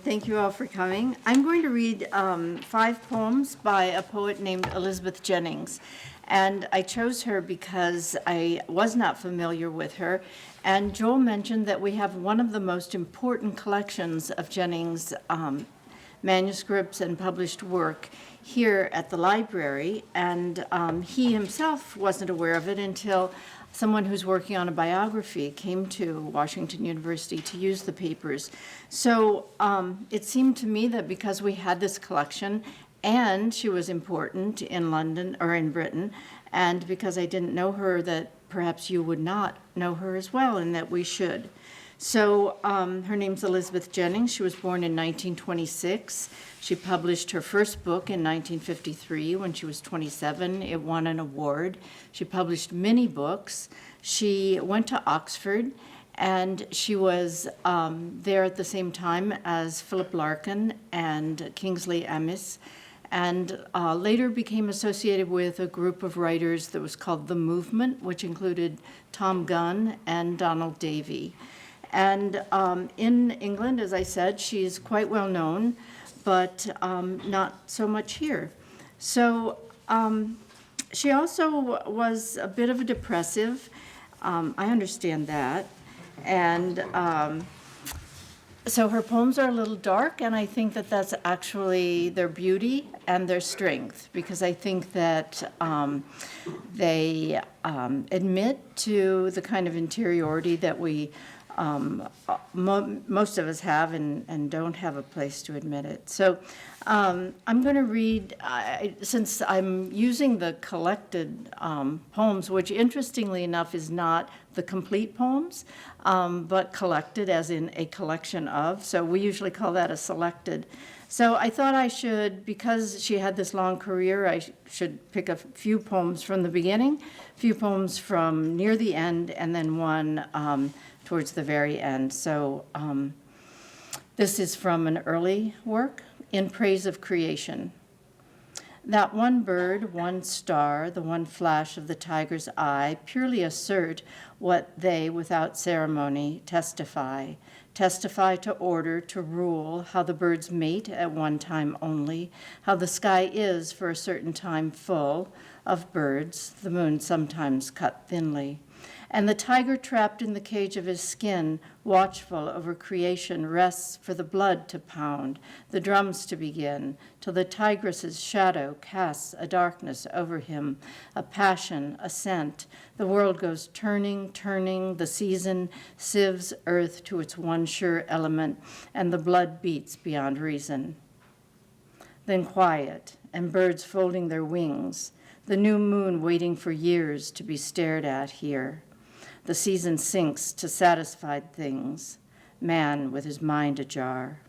Thank you all for coming. I'm going to read 5 poems by a poet named Elizabeth Jennings. And I chose her because I was not familiar with her. And Joel mentioned that we have one of the most important collections of Jennings' manuscripts and published work here at the library. And he himself wasn't aware of it until someone who's working on a biography came to Washington University to use the papers. So it seemed to me that because we had this collection and she was important in London or in Britain, and because I didn't know her, that perhaps you would not know her as well and that we should. So her name's Elizabeth Jennings. She was born in 1926. She published her first book in 1953 when she was 27. It won an award. She published many books. She went to Oxford, and she was there at the same time as Philip Larkin and Kingsley Amis, and later became associated with a group of writers that was called The Movement, which included Tom Gunn and Donald Davie. And in England, as I said, she's quite well known, but not so much here. So she also was a bit of a depressive. I understand that. And so her poems are a little dark, and I think that that's actually their beauty and their strength, because I think that they admit to the kind of interiority that we most of us have and don't have a place to admit it. So I'm going to read, since I'm using the collected poems, which interestingly enough is not the complete poems, but collected as in a collection of. So we usually call that a selected. So I thought I should, because she had this long career, I should pick a few poems from the beginning, a few poems from near the end, and then one towards the very end. So this is from an early work, In Praise of Creation. That one bird, one star, the one flash of the tiger's eye, purely assert what they, without ceremony, testify to order, to rule, how the birds mate at one time only, how the sky is for a certain time full of birds, the moon sometimes cut thinly. And the tiger trapped in the cage of his skin, watchful over creation, rests for the blood to pound, the drums to begin, till the tigress's shadow casts a darkness over him, a passion, a scent. The world goes turning, turning, the season sieves earth to its one sure element, and the blood beats beyond reason. Then quiet, and birds folding their wings, the new moon waiting for years to be stared at here. The season sinks to satisfied things, man with his mind ajar.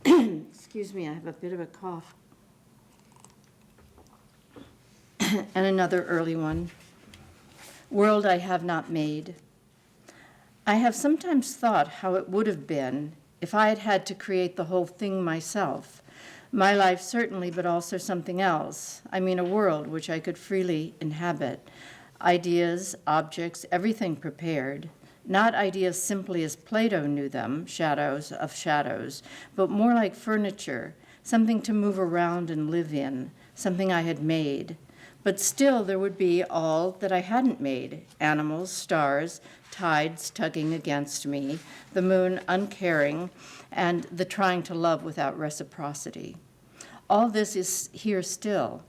Excuse me, I have a bit of a cough. And another early one. World I have not made. I have sometimes thought how it would have been if I had had to create the whole thing myself. My life certainly, but also something else. I mean a world which I could freely inhabit. Ideas, objects, everything prepared. Not ideas simply as Plato knew them, shadows of shadows, but more like furniture, something to move around and live in, something I had made. But still there would be all that I hadn't made, animals, stars, tides tugging against me, the moon uncaring, and the trying to love without reciprocity. All this is here still.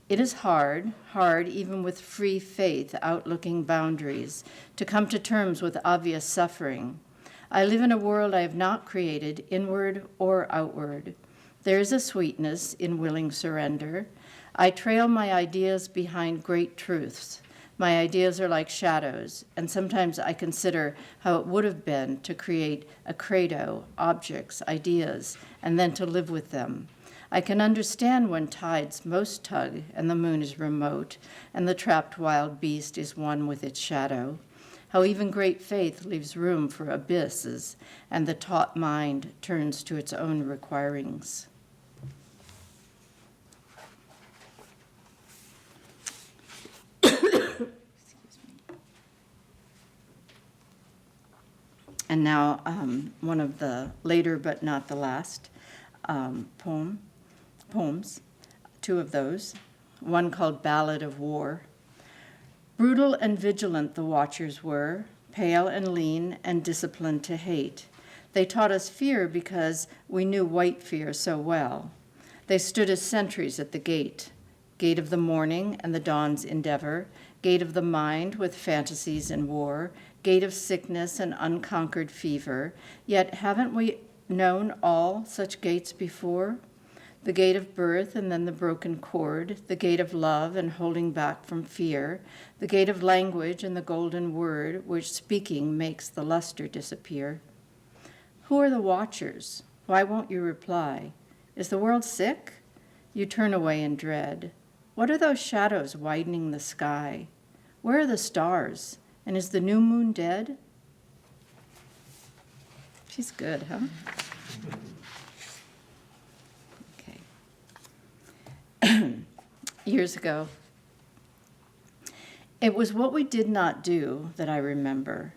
It is hard, even with free faith outlooking boundaries, to come to terms with obvious suffering. I live in a world I have not created, inward or outward. There is a sweetness in willing surrender. I trail my ideas behind great truths. My ideas are like shadows, and sometimes I consider how it would have been to create a credo, objects, ideas, and then to live with them. I can understand when tides most tug and the moon is remote and the trapped wild beast is one with its shadow, how even great faith leaves room for abysses and the taut mind turns to its own requirings. And now one of the later but not the last poems, two of those, one called Ballad of War. Brutal and vigilant the watchers were, pale and lean and disciplined to hate. They taught us fear because we knew white fear so well. They stood as sentries at the gate of the morning and the dawn's endeavor, gate of the mind with fantasies and war, gate of sickness and unconquered fever. Yet haven't we known all such gates before? The gate of birth and then the broken cord, the gate of love and holding back from fear, the gate of language and the golden word, which speaking makes the luster disappear. Who are the watchers? Why won't you reply? Is the world sick? You turn away in dread. What are those shadows widening the sky? Where are the stars? And is the new moon dead? She's good, huh? Okay. Years ago, it was what we did not do that I remember.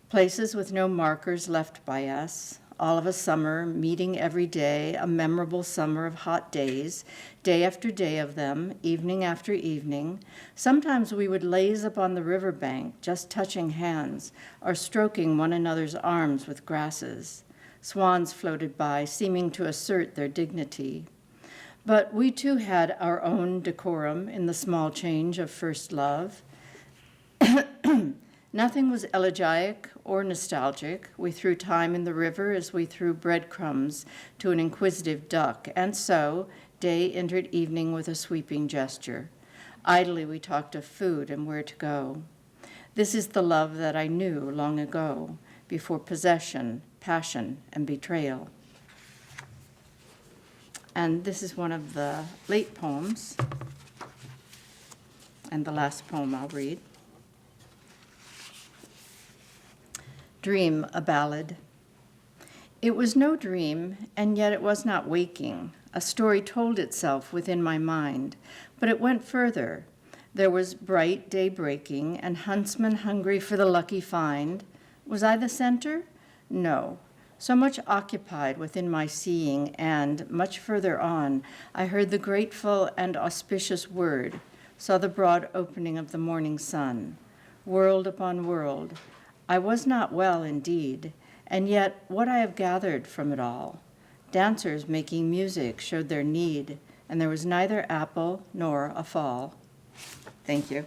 Places with no markers left by us, all of a summer, meeting every day, a memorable summer of hot days, day after day of them, evening after evening. Sometimes we would laze upon the riverbank, just touching hands, or stroking one another's arms with grasses. Swans floated by, seeming to assert their dignity. But we too had our own decorum in the small change of first love. Nothing was elegiac or nostalgic. We threw time in the river as we threw breadcrumbs to an inquisitive duck, and so day entered evening with a sweeping gesture. Idly we talked of food and where to go. This is the love that I knew long ago, before possession, passion, and betrayal. And this is one of the late poems, and the last poem I'll read. Dream, a Ballad. It was no dream, and yet it was not waking. A story told itself within my mind, but it went further. There was bright day breaking, and huntsmen hungry for the lucky find. Was I the center? No. So much occupied within my seeing, and much further on, I heard the grateful and auspicious word, saw the broad opening of the morning sun. World upon world, I was not well indeed, and yet what I have gathered from it all. Dancers making music showed their need, and there was neither apple nor a fall. Thank you.